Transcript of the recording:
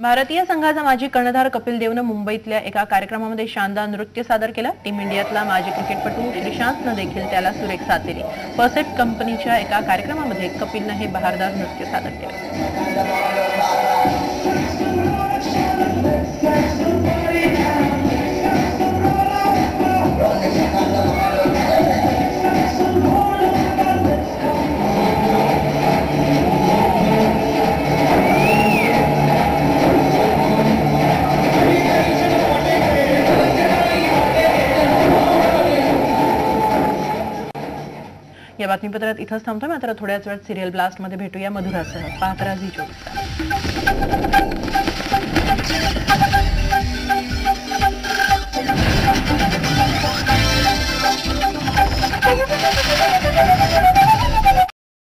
भारतीय संघाचा माजी कर्णधार कपिल देवनं मुंबईतल्या एका कार्यक्रमामध्ये शानदार नृत्य सादर केलं। टीम इंडियातला माजी क्रिकेटपटू श्रीशांतनं देखील त्याला सुरेख साथ दिली। परसेप्ट कंपनीच्या एका कार्यक्रमामध्ये कपिलनं हे बहारदार नृत्य सादर केलं। या बातमीपत्रात इथंच थांबतोय, मात्र थोड्याच वेळात सिरियल ब्लास्ट मध्ये भेटूया मधुरासह। पाहत राहा झी 24।